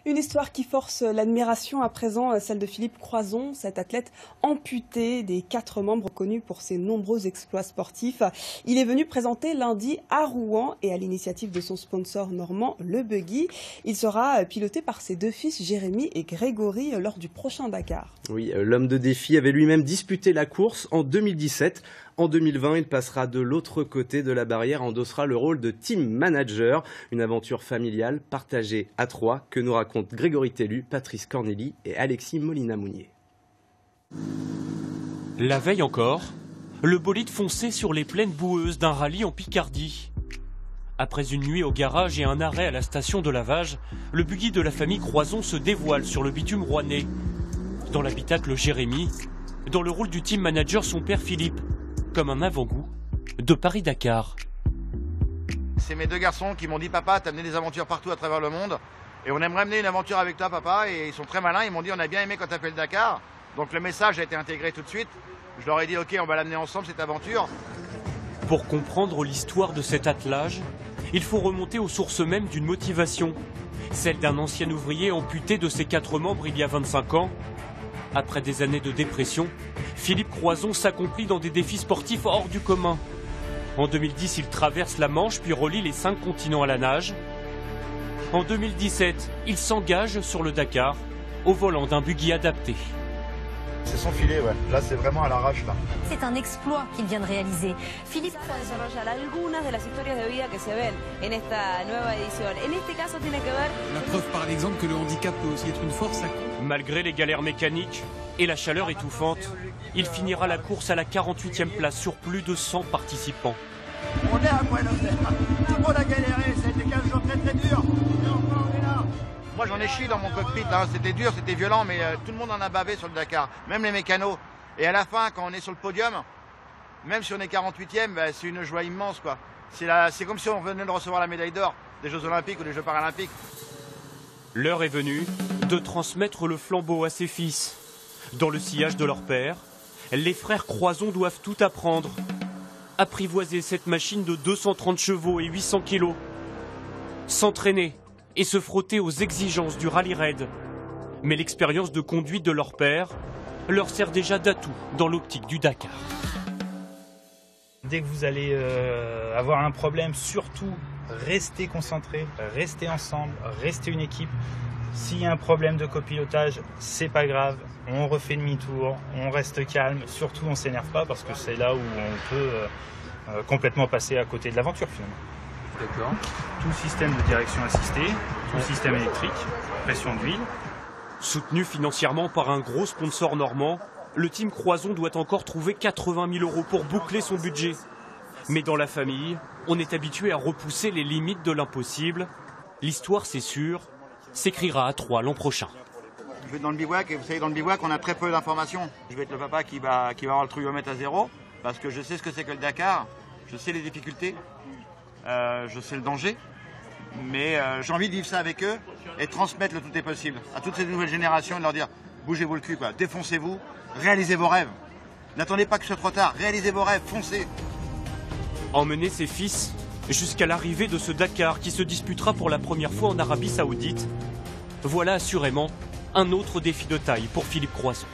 Une histoire qui force l'admiration à présent, celle de Philippe Croizon, cet athlète amputé des 4 membres connu pour ses nombreux exploits sportifs. Il est venu présenter lundi à Rouen et à l'initiative de son sponsor normand, le Buggy. Il sera piloté par ses 2 fils, Jérémy et Grégory, lors du prochain Dakar. Oui, l'homme de défi avait lui-même disputé la course en 2017. En 2020, il passera de l'autre côté de la barrière, endossera le rôle de team manager. Une aventure familiale partagée à 3 que nous racontent Grégory Tellu, Patrice Corneli et Alexis Molina-Mounier. La veille encore, le bolide fonçait sur les plaines boueuses d'un rallye en Picardie. Après une nuit au garage et un arrêt à la station de lavage, le buggy de la famille Croizon se dévoile sur le bitume rouennais. Dans l'habitacle, Jérémy, dans le rôle du team manager, son père Philippe, comme un avant-goût de Paris-Dakar. C'est mes 2 garçons qui m'ont dit « Papa, t'as amené des aventures partout à travers le monde et on aimerait mener une aventure avec toi, papa. » Et ils sont très malins, ils m'ont dit « On a bien aimé quand t'as fait le Dakar. » Donc le message a été intégré tout de suite. Je leur ai dit « Ok, on va l'amener ensemble, cette aventure. » Pour comprendre l'histoire de cet attelage, il faut remonter aux sources mêmes d'une motivation, celle d'un ancien ouvrier amputé de ses 4 membres il y a 25 ans. Après des années de dépression, Philippe Croizon s'accomplit dans des défis sportifs hors du commun. En 2010, il traverse la Manche puis relie les 5 continents à la nage. En 2017, il s'engage sur le Dakar au volant d'un buggy adapté. C'est son filet, ouais. Là, c'est vraiment à l'arrache, là. C'est un exploit qu'il vient de réaliser. Philippe La preuve par l'exemple que le handicap peut aussi être une force. Malgré les galères mécaniques et la chaleur étouffante, il finira la course à la 48e place sur plus de 100 participants. On est à Buenos Aires. Tout le monde a galéré, ça a été 15 jours très très durs. Et enfin, on est là. Moi, j'en ai chié dans mon cockpit, hein. C'était dur, c'était violent, mais tout le monde en a bavé sur le Dakar, même les mécanos. Et à la fin, quand on est sur le podium, même si on est 48e, bah, c'est une joie immense, quoi. C'est comme si on venait de recevoir la médaille d'or des Jeux Olympiques ou des Jeux Paralympiques. L'heure est venue de transmettre le flambeau à ses fils. Dans le sillage de leur père, les frères Croizon doivent tout apprendre. Apprivoiser cette machine de 230 chevaux et 800 kilos. S'entraîner et se frotter aux exigences du rallye raid. Mais l'expérience de conduite de leur père leur sert déjà d'atout dans l'optique du Dakar. Dès que vous allez avoir un problème, surtout restez concentrés, restez ensemble, restez une équipe. S'il y a un problème de copilotage, c'est pas grave, on refait demi-tour, on reste calme, surtout on s'énerve pas parce que c'est là où on peut complètement passer à côté de l'aventure finalement. D'accord. Tout système de direction assistée, tout système électrique, pression d'huile. Soutenu financièrement par un gros sponsor normand, le team Croizon doit encore trouver 80 000 € pour boucler son budget. Mais dans la famille, on est habitué à repousser les limites de l'impossible. L'histoire, c'est sûr, s'écrira à 3 l'an prochain. Je vais être dans le bivouac et vous savez, dans le bivouac, on a très peu d'informations. Je vais être le papa qui va avoir le trouillomètre à 0 parce que je sais ce que c'est que le Dakar, je sais les difficultés, je sais le danger. Mais j'ai envie de vivre ça avec eux et transmettre le tout est possible à toutes ces nouvelles générations et de leur dire bougez-vous le cul, quoi. Défoncez-vous, réalisez vos rêves. N'attendez pas que ce soit trop tard, réalisez vos rêves, foncez. Emmener ses fils jusqu'à l'arrivée de ce Dakar qui se disputera pour la première fois en Arabie Saoudite, voilà assurément un autre défi de taille pour Philippe Croizon.